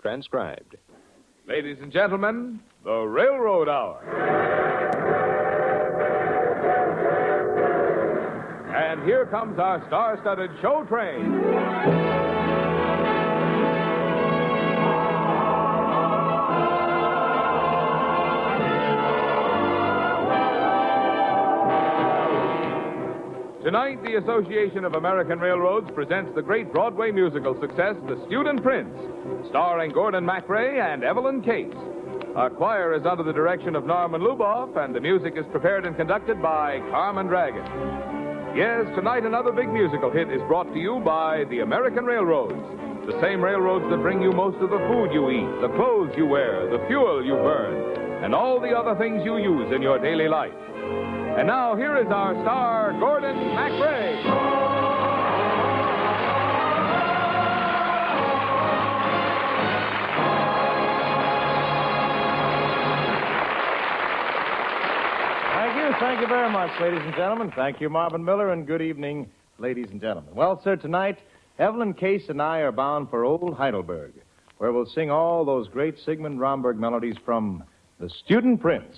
transcribed. Ladies and gentlemen, the Railroad Hour. And here comes our star-studded show train. Tonight, the Association of American Railroads presents the great Broadway musical success, The Student Prince, starring Gordon MacRae and Evelyn Case. Our choir is under the direction of Norman Luboff, and the music is prepared and conducted by Carmen Dragon. Yes, tonight another big musical hit is brought to you by the American Railroads, the same railroads that bring you most of the food you eat, the clothes you wear, the fuel you burn, and all the other things you use in your daily life. And now, here is our star, Gordon MacRae. Thank you very much, ladies and gentlemen. Thank you, Marvin Miller, and good evening, ladies and gentlemen. Well, sir, tonight, Evelyn Case and I are bound for old Heidelberg, where we'll sing all those great Sigmund Romberg melodies from The Student Prince.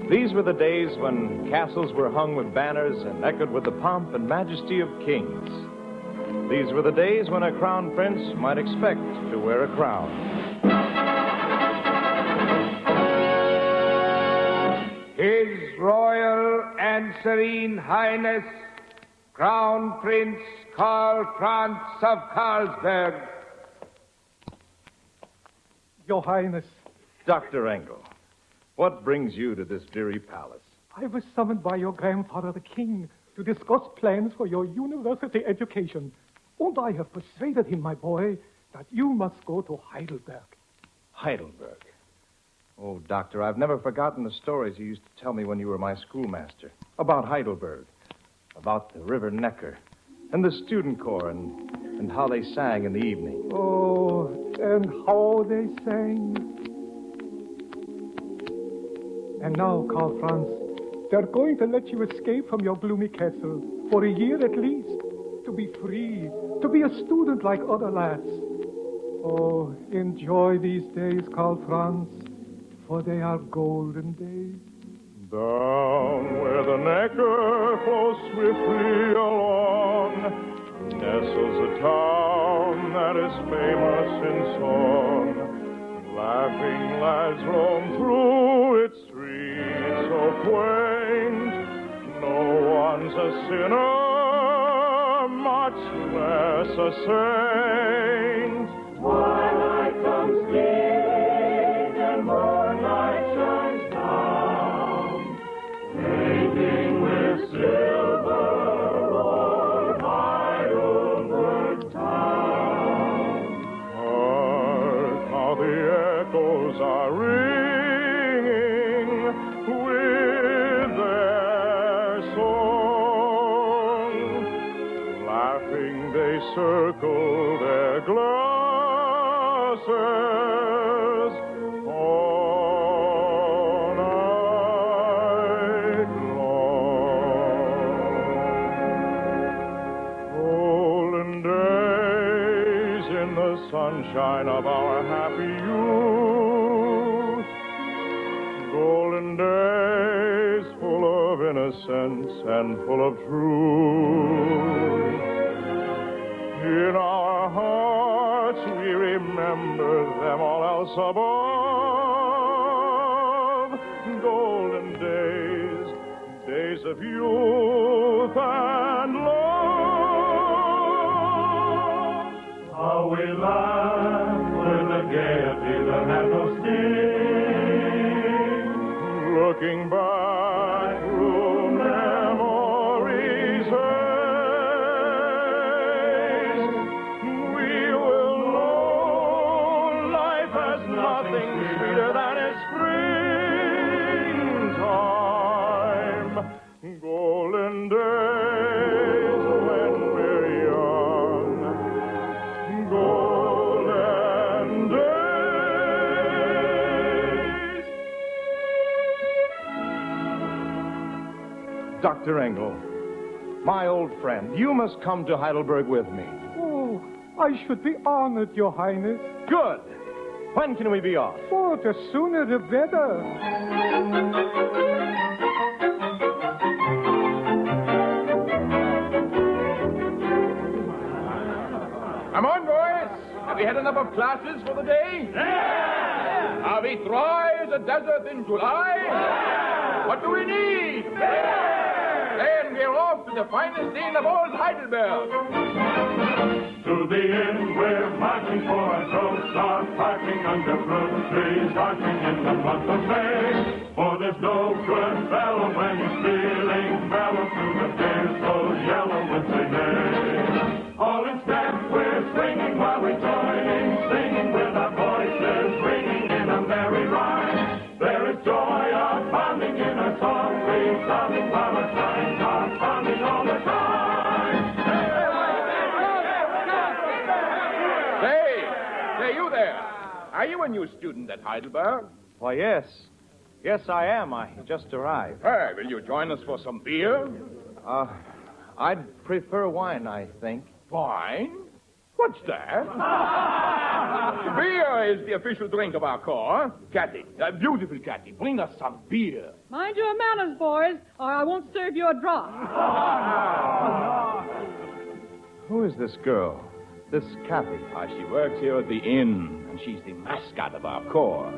These were the days when castles were hung with banners and echoed with the pomp and majesty of kings. These were the days when a crown prince might expect to wear a crown. His Royal and Serene Highness, Crown Prince Karl Franz of Carlsberg. Your Highness, Dr. Engel, what brings you to this very palace? I was summoned by your grandfather, the king, to discuss plans for your university education. And I have persuaded him, my boy, that you must go to Heidelberg. Heidelberg? Oh, Doctor, I've never forgotten the stories you used to tell me when you were my schoolmaster. About Heidelberg, about the River Neckar, and the student corps, and how they sang in the evening. Oh, and how they sang. And now, Karl Franz, they're going to let you escape from your gloomy castle for a year at least, to be free, to be a student like other lads. Oh, enjoy these days, Karl Franz, for they are golden days. Down where the Neckar flows swiftly along, nestles a town that is famous in song. Laughing lads roam through its streets so quaint. No one's a sinner, much less a saint. Twilight comes stealing and moonlight shines down, painting with silver o'er Heidelberg town. Hark how the echoes are ringing with their song. Laughing they circle their glasses all night long. Golden days in the sunshine of our happy youth. Golden days full of innocence and full of truth. In our hearts we remember them, all else above. Golden days, days of youth and love. How we laughed with a gaiety that had no sting. Looking back through memory's haze, we will know life has nothing sweeter than its springtime. Golden days when we're young. Golden days. Dr. Engel, my old friend, you must come to Heidelberg with me. Oh, I should be honored, Your Highness. Good. When can we be off? Oh, the sooner the better. Come on, boys. Have we had enough of classes for the day? Yeah! Are we dry as a desert in July? Yeah! What do we need? Yeah! Then we're off to the finest inn of old Heidelberg. To the inn we're marching for our throats, are parking under fruit trees, marching in the month of May. For there's no good fellow when he's feeling mellow through the beers, those yellow wintry days. All instead we're singing while we're joining, singing with our voices, ringing in a merry rhyme. There is joy of pounding in our song, we're sounding while our signs are pounding all the time. Say, you there. Are you a new student at Heidelberg? Why, yes. Yes, I am. I just arrived. Hey, will you join us for some beer? I'd prefer wine, I think. Wine? What's that? Beer is the official drink of our corps. Cathy, beautiful Cathy, bring us some beer. Mind your manners, boys, or I won't serve you a drop. Who is this girl? This Cathy? She works here at the inn, and she's the mascot of our corps.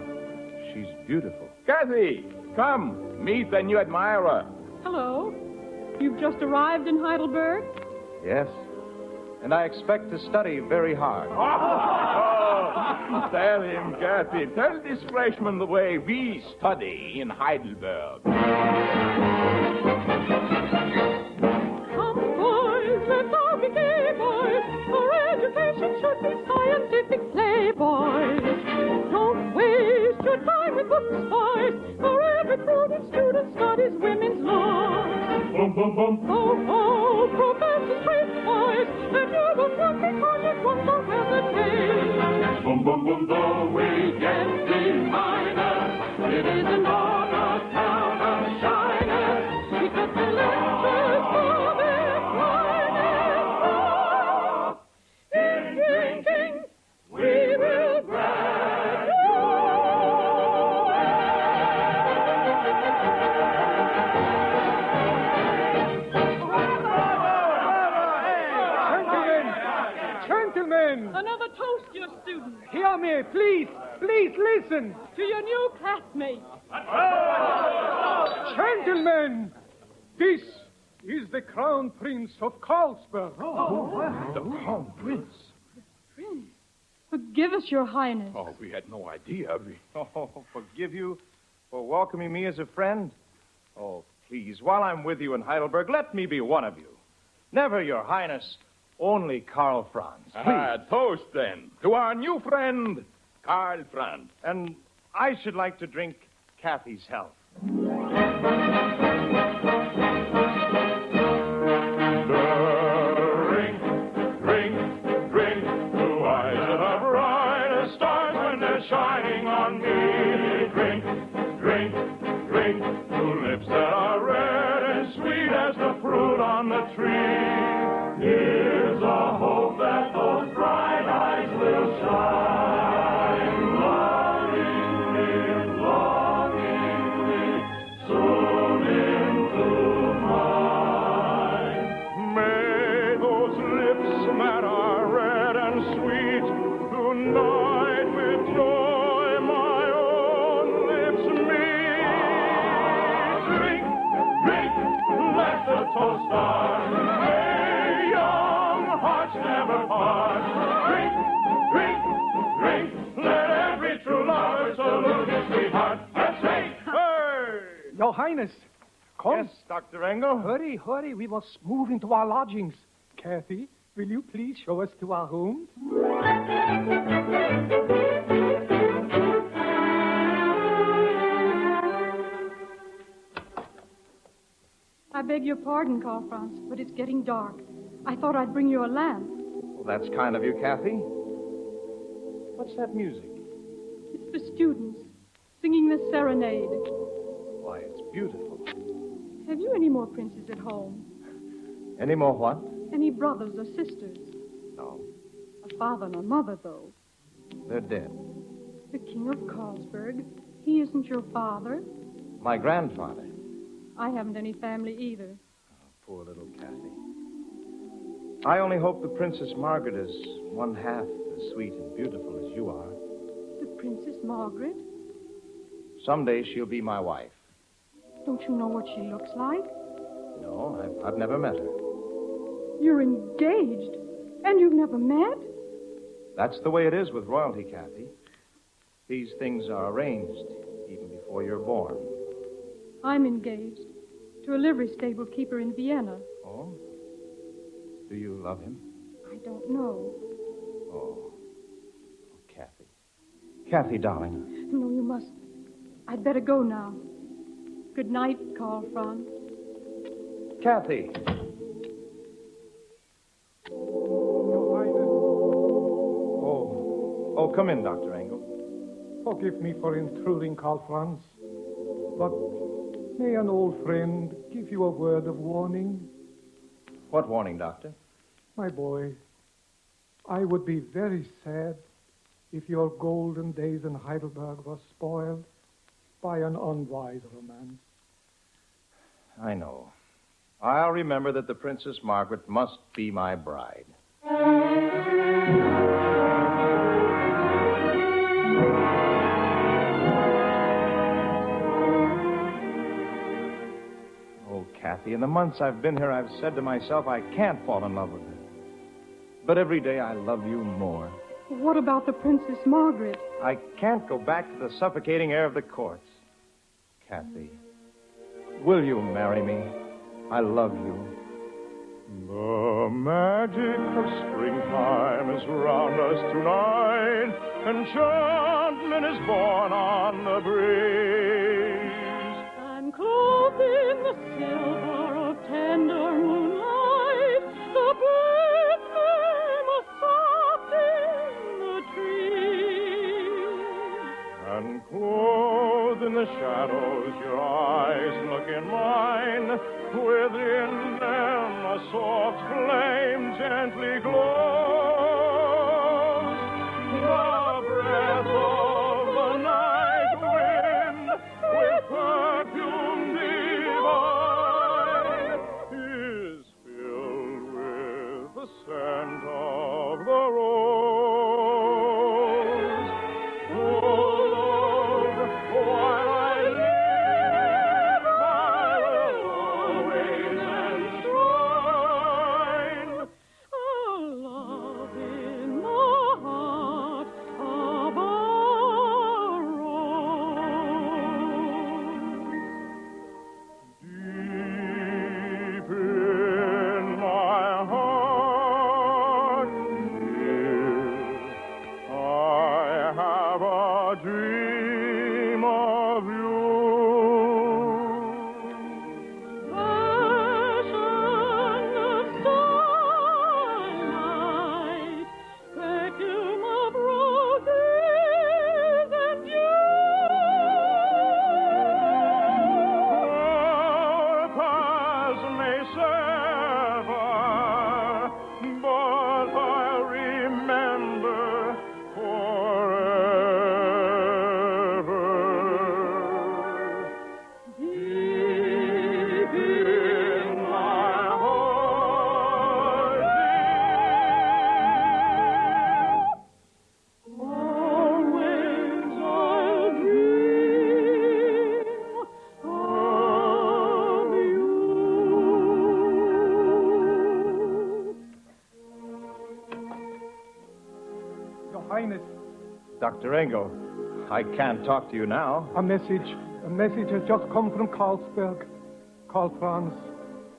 She's beautiful. Cathy, come, meet the new admirer. Hello. You've just arrived in Heidelberg? Yes. And I expect to study very hard. Oh, tell him, Cathy. Tell this freshman the way we study in Heidelberg. Come, boys, let's all be gay, boys. Our education should be scientific play, boys. Don't waste your time with books, boys, for every prudent student studies women's law. Boom, boom, boom. Oh, oh, professors preach, boys, and you will not be punished one more hesitate. Boom, boom, boom, though we get the minor, It is an honor, town of shyness, because the lectures for their finest. In drinking, we will Gentlemen, Another toast, you students, hear me, please listen. to your new classmates. Gentlemen, this is the Crown Prince of Carlsberg. The Crown Prince. Prince, forgive us, your highness. Oh, we had no idea. Oh, forgive you for welcoming me as a friend? Oh, please, while I'm with you in Heidelberg, let me be one of you. Never, Your Highness, only Karl Franz. Please. Toast, then, to our new friend, Karl Franz. And I should like to drink Cathy's health. drink, drink, drink. To eyes that are bright as stars when they're shining on me. Drink, drink, drink. To lips that are red and sweet as the fruit on the tree. Here's a hope that those bright eyes will shine. Longingly, longingly, soon into mine. May those lips that are red and sweet tonight with joy my own lips meet. Drink, drink, let the toast start. May young hearts never part. Drink, drink, drink, let every true lover salute his sweetheart and say, hey! Your Highness, come. Yes, Dr. Engel? Hurry, hurry. We must move into our lodgings. Cathy, will you please show us to our rooms? I beg your pardon, Karl Franz, but it's getting dark. I thought I'd bring you a lamp. Well, that's kind of you, Cathy. What's that music? It's the students singing the serenade. Why, it's beautiful. Have you any more princes at home? Any more what? Any brothers or sisters? No. A father and a mother, though. They're dead. The King of Carlsberg. He isn't your father. My grandfather. I haven't any family either. Oh, poor little Kathy. I only hope the Princess Margaret is one half as sweet and beautiful as you are. The Princess Margaret? Someday she'll be my wife. Don't you know what she looks like? No, I've never met her. You're engaged, and you've never met? That's the way it is with royalty, Kathy. These things are arranged even before you're born. I'm engaged to a livery stable keeper in Vienna. Oh? Do you love him? I don't know. Oh, Kathy. Kathy, darling. No, you mustn't. I'd better go now. Good night, Karl Franz. Kathy. Your Highness, Oh, come in, Dr. Engel. forgive me for intruding, Karl Franz, but may an old friend give you a word of warning? What warning, Doctor? My boy, I would be very sad if your golden days in Heidelberg were spoiled by an unwise romance. I know. I'll remember that the Princess Margaret must be my bride. Oh, Kathy, in the months I've been here, I've said to myself I can't fall in love with her. But every day I love you more. What about the Princess Margaret? I can't go back to the suffocating air of the courts. Kathy, will you marry me? I love you. The magic of springtime is round us tonight. Enchantment is born on the breeze. And clothed in the silver of tender moonlight, the birds murmur soft in the trees. And clothed in the shadows, your eyes look in mine. Within them a soft flame gently glows. The breath of the night wind with perfume divine is filled with the scent of the rose. Oh, Lord, while I live, I will always enshrine A love in the heart of a rose. deep in my heart. Here I have a dream of you. Passion of starlight, perfume of roses and Our paths may sever, but I'll remember forever. Deep in my heart, always I'll dream of you. Your Highness, Dr. Engel, I can't talk to you now. a message has just come from Carlsberg. Karl Franz,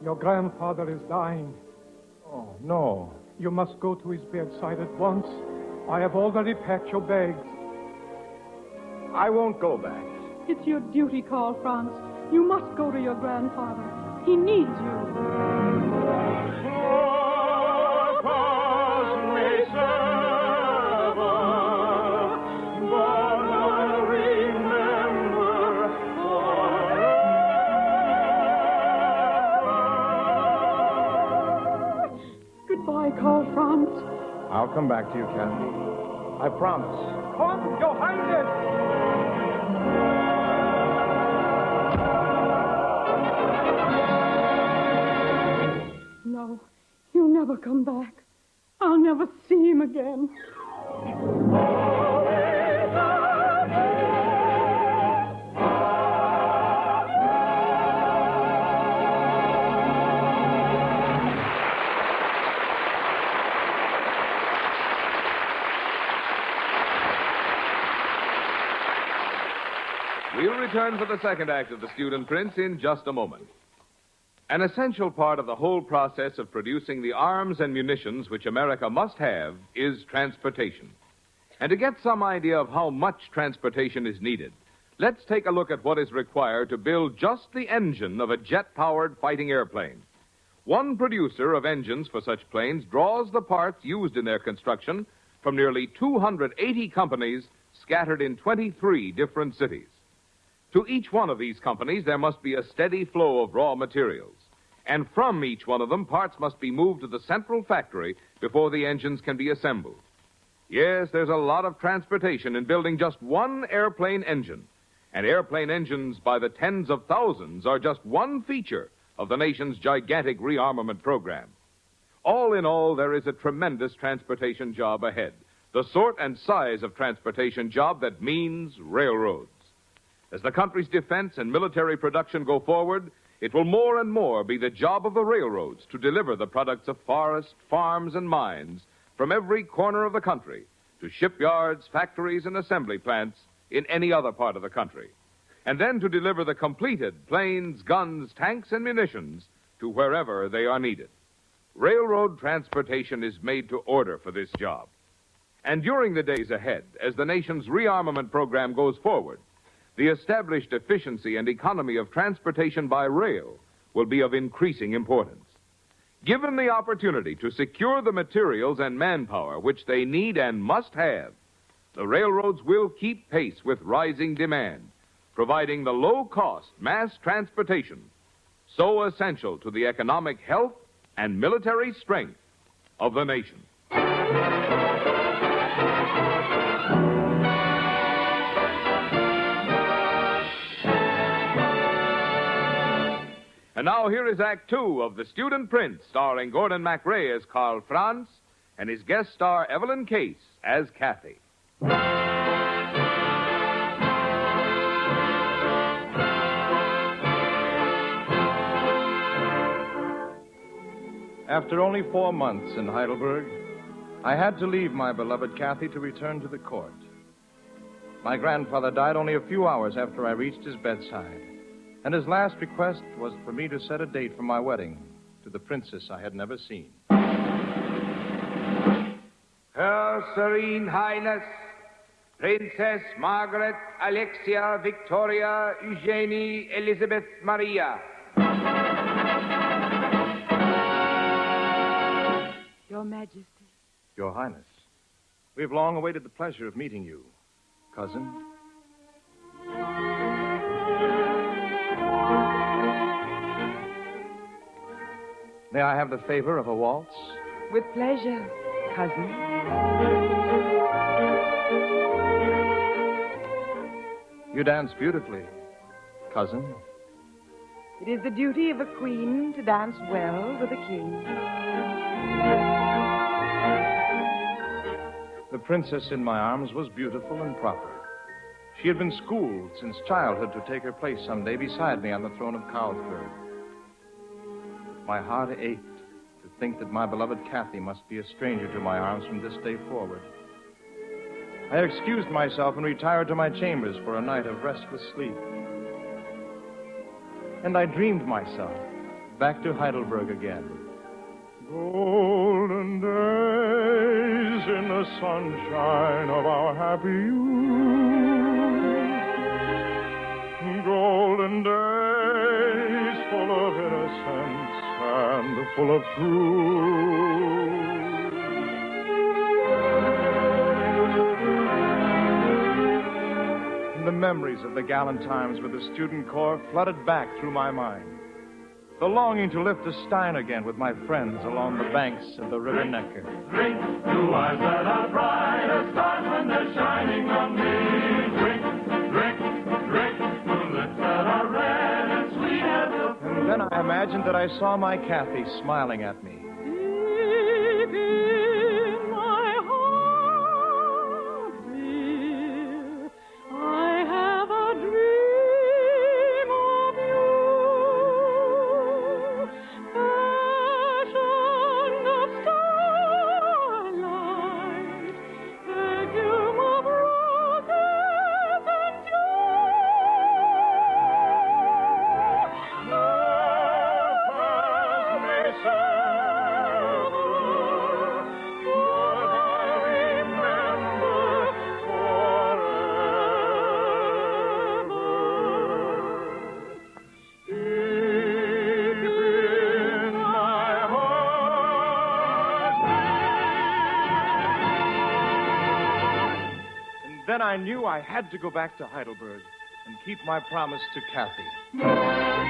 your grandfather is dying. Oh, no. You must go to his bedside at once. I have already packed your bags. I won't go back. It's your duty, Karl Franz. You must go to your grandfather. He needs you. Our paths may sever, but I'll remember forever. Karl Franz. I'll come back to you, Kathy. I promise. Come, Your Highness! No, he'll never come back. I'll never see him again. We'll return for the second act of The Student Prince in just a moment. An essential part of the whole process of producing the arms and munitions which America must have is transportation. And to get some idea of how much transportation is needed, let's take a look at what is required to build just the engine of a jet-powered fighting airplane. One producer of engines for such planes draws the parts used in their construction from nearly 280 companies scattered in 23 different cities. To each one of these companies, there must be a steady flow of raw materials. And from each one of them, parts must be moved to the central factory before the engines can be assembled. Yes, there's a lot of transportation in building just one airplane engine. And airplane engines by the tens of thousands are just one feature of the nation's gigantic rearmament program. All in all, there is a tremendous transportation job ahead. The sort and size of transportation job that means railroads. As the country's defense and military production go forward, it will more and more be the job of the railroads to deliver the products of forests, farms, and mines from every corner of the country to shipyards, factories, and assembly plants in any other part of the country. And then to deliver the completed planes, guns, tanks, and munitions to wherever they are needed. Railroad transportation is made to order for this job. And during the days ahead, as the nation's rearmament program goes forward, the established efficiency and economy of transportation by rail will be of increasing importance. Given the opportunity to secure the materials and manpower which they need and must have, the railroads will keep pace with rising demand, providing the low-cost mass transportation so essential to the economic health and military strength of the nation. And now here is Act Two of The Student Prince, starring Gordon MacRae as Karl Franz and his guest star Evelyn Case as Kathy. After only 4 months in Heidelberg, I had to leave my beloved Kathy to return to the court. My grandfather died only a few hours after I reached his bedside, and his last request was for me to set a date for my wedding to the princess I had never seen. Her Serene Highness, Princess Margaret Alexia Victoria Eugenie Elizabeth Maria. Your Majesty. Your Highness, we have long awaited the pleasure of meeting you, cousin. May I have the favor of a waltz? With pleasure, cousin. You dance beautifully, cousin. It is the duty of a queen to dance well with a king. The princess in my arms was beautiful and proper. She had been schooled since childhood to take her place someday beside me on the throne of Carlsberg. My heart ached to think that my beloved Kathy must be a stranger to my arms from this day forward. I excused myself and retired to my chambers for a night of restless sleep. And I dreamed myself back to Heidelberg again. Golden days in the sunshine of our happy youth. Golden days full of innocence and full of truth. And the memories of the gallant times with the student corps flooded back through my mind. The longing to lift a stein again with my friends along the banks of the River Neckar. Drink, blue eyes that are bright as stars when they're shining on me. Drink, drink, drink, blue lips that are red and sweet as the... And then I imagined that I saw my Kathy smiling at me. Deep in my heart, dear, I have a dream of you. Fashioned of starlight, perfume of roses and dew. Then I knew I had to go back to Heidelberg and keep my promise to Kathy.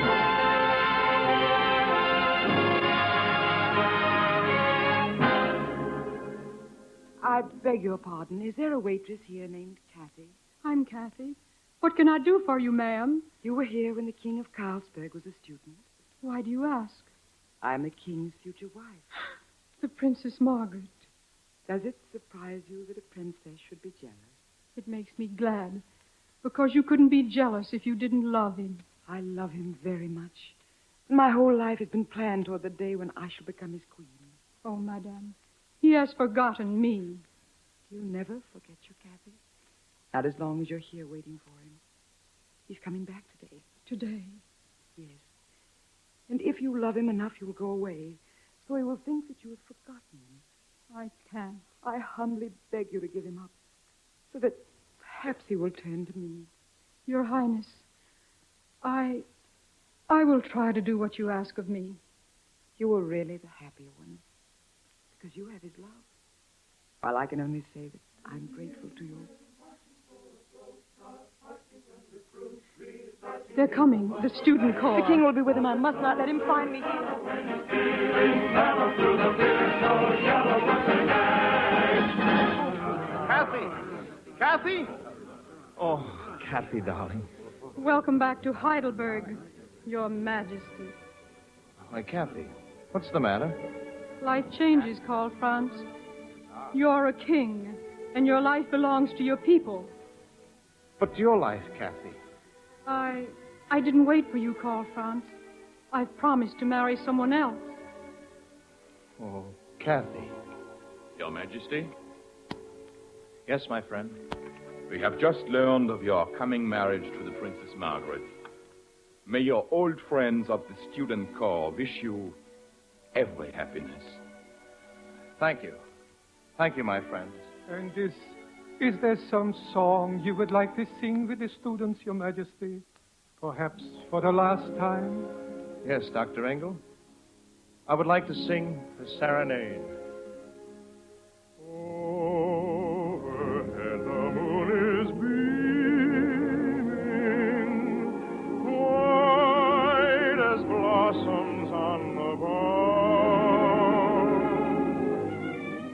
I beg your pardon. Is there a waitress here named Kathy? I'm Kathy. What can I do for you, ma'am? You were here when the King of Carlsberg was a student. Why do you ask? I'm the King's future wife. The Princess Margaret. Does it surprise you that a princess should be jealous? It makes me glad, because you couldn't be jealous if you didn't love him. I love him very much. My whole life has been planned toward the day when I shall become his queen. Oh, madame, he has forgotten me. He'll never forget you, Kathy. Not as long as you're here waiting for him. He's coming back today. Today? Yes. And if you love him enough, you'll go away, so he will think that you have forgotten him. I can't. I humbly beg you to give him up, so that perhaps he will turn to me. Your Highness, I will try to do what you ask of me. You are really the happier one, because you have his love. While I can only say that I'm grateful to you. They're coming, the student corps. The King will be with him. I must not let him find me here. Kathy! Kathy! Oh, Kathy, darling. Welcome back to Heidelberg, Your Majesty. Why, Kathy, what's the matter? Life changes, Karl Franz. You're a king, and your life belongs to your people. But your life, Kathy. I didn't wait for you, Karl Franz. I've promised to marry someone else. Oh, Kathy. Your Majesty, Yes, my friend. we have just learned of your coming marriage to the Princess Margaret. May your old friends of the student corps wish you every happiness. Thank you. Thank you, my friends. And is there some song you would like to sing with the students, Your Majesty? Perhaps for the last time? Yes, Dr. Engel. I would like to sing the serenade. Overhead the moon is beaming, white as blossoms on the bough.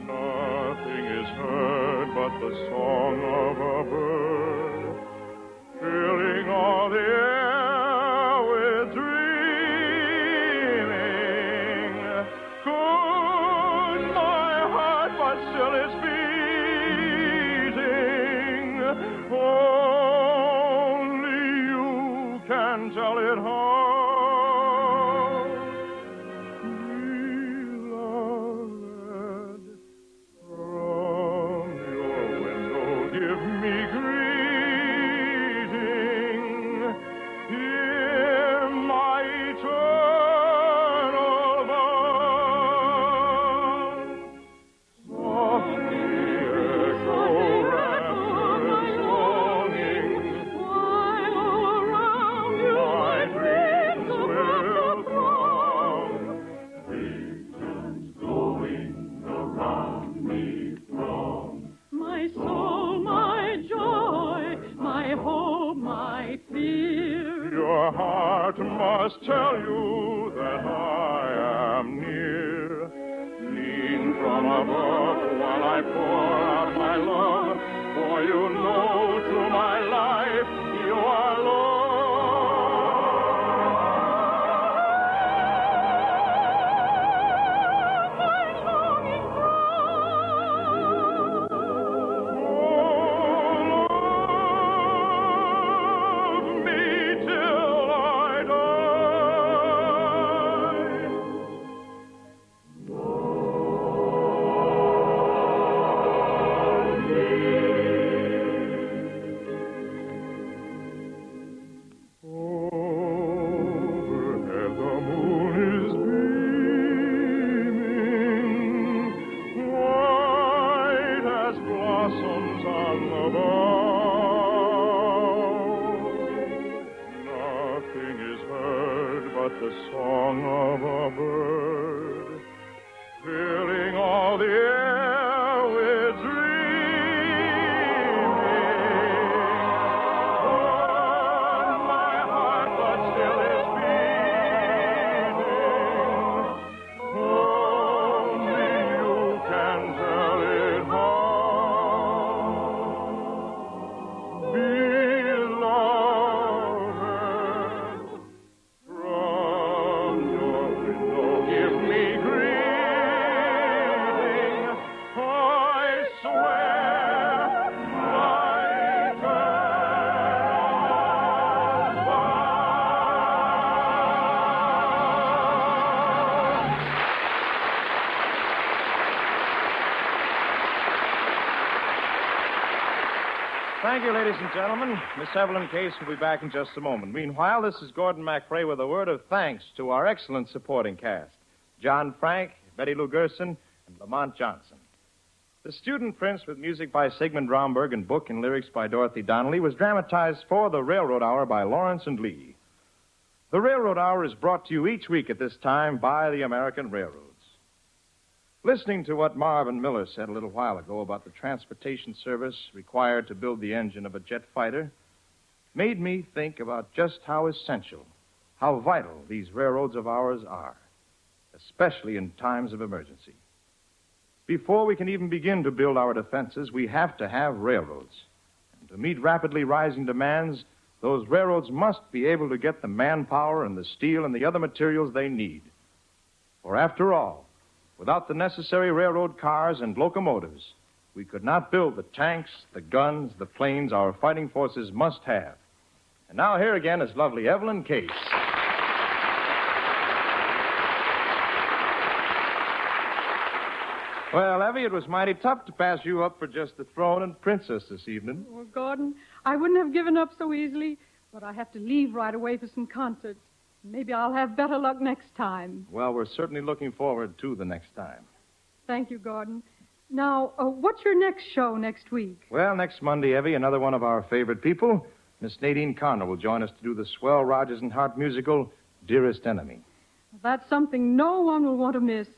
Nothing is heard but the song of a bird, filling all the air with dreaming. Could my heart but still is beating, only you can tell it how. Beloved, from your window give me greeting. Hear my eternal vow. Softly echo rapturous longing, While all around you my dreams just tell you that I am near. Lean from above while I pour out my love, for you know through my life you are Lord. Thank you, ladies and gentlemen. Miss Evelyn Case will be back in just a moment. Meanwhile, this is Gordon MacRae with a word of thanks to our excellent supporting cast, John Frank, Betty Lou Gerson, and Lamont Johnson. The Student Prince, with music by Sigmund Romberg and book and lyrics by Dorothy Donnelly, was dramatized for the Railroad Hour by Lawrence and Lee. The Railroad Hour is brought to you each week at this time by the American Railroads. Listening to what Marvin Miller said a little while ago about the transportation service required to build the engine of a jet fighter made me think about just how essential, how vital these railroads of ours are, especially in times of emergency. Before we can even begin to build our defenses, we have to have railroads. And to meet rapidly rising demands, those railroads must be able to get the manpower and the steel and the other materials they need. For after all, without the necessary railroad cars and locomotives, we could not build the tanks, the guns, the planes our fighting forces must have. And now here again is lovely Evelyn Case. Well, Evie, it was mighty tough to pass you up for just the throne and princess this evening. Well, Gordon, I wouldn't have given up so easily, but I have to leave right away for some concerts. Maybe I'll have better luck next time. Well, we're certainly looking forward to the next time. Thank you, Gordon. Now, what's your next show next week? Well, next Monday, Evie, another one of our favorite people, Miss Nadine Connor, will join us to do the swell Rodgers and Hart musical, Dearest Enemy. That's something no one will want to miss.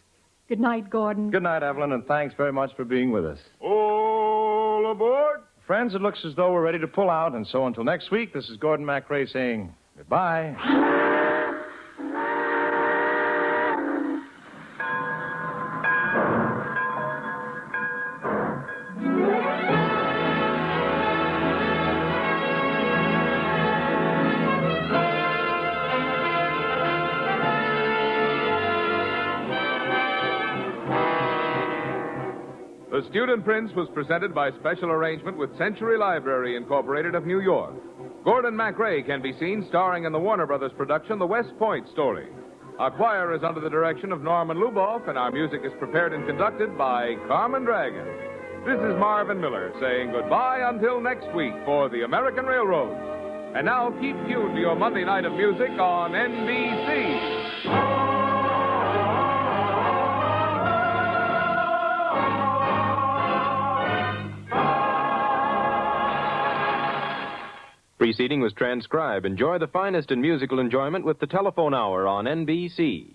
Good night, Gordon. Good night, Evelyn, and thanks very much for being with us. All aboard! Friends, it looks as though we're ready to pull out, and so until next week, this is Gordon MacRae saying goodbye. The Student Prince was presented by special arrangement with Century Library Incorporated of New York. Gordon MacRae can be seen starring in the Warner Brothers production, The West Point Story. Our choir is under the direction of Norman Luboff, and our music is prepared and conducted by Carmen Dragon. This is Marvin Miller saying goodbye until next week for the American Railroad. And now keep tuned to your Monday night of music on NBC. Preceding was transcribed. Enjoy the finest in musical enjoyment with the telephone hour on NBC.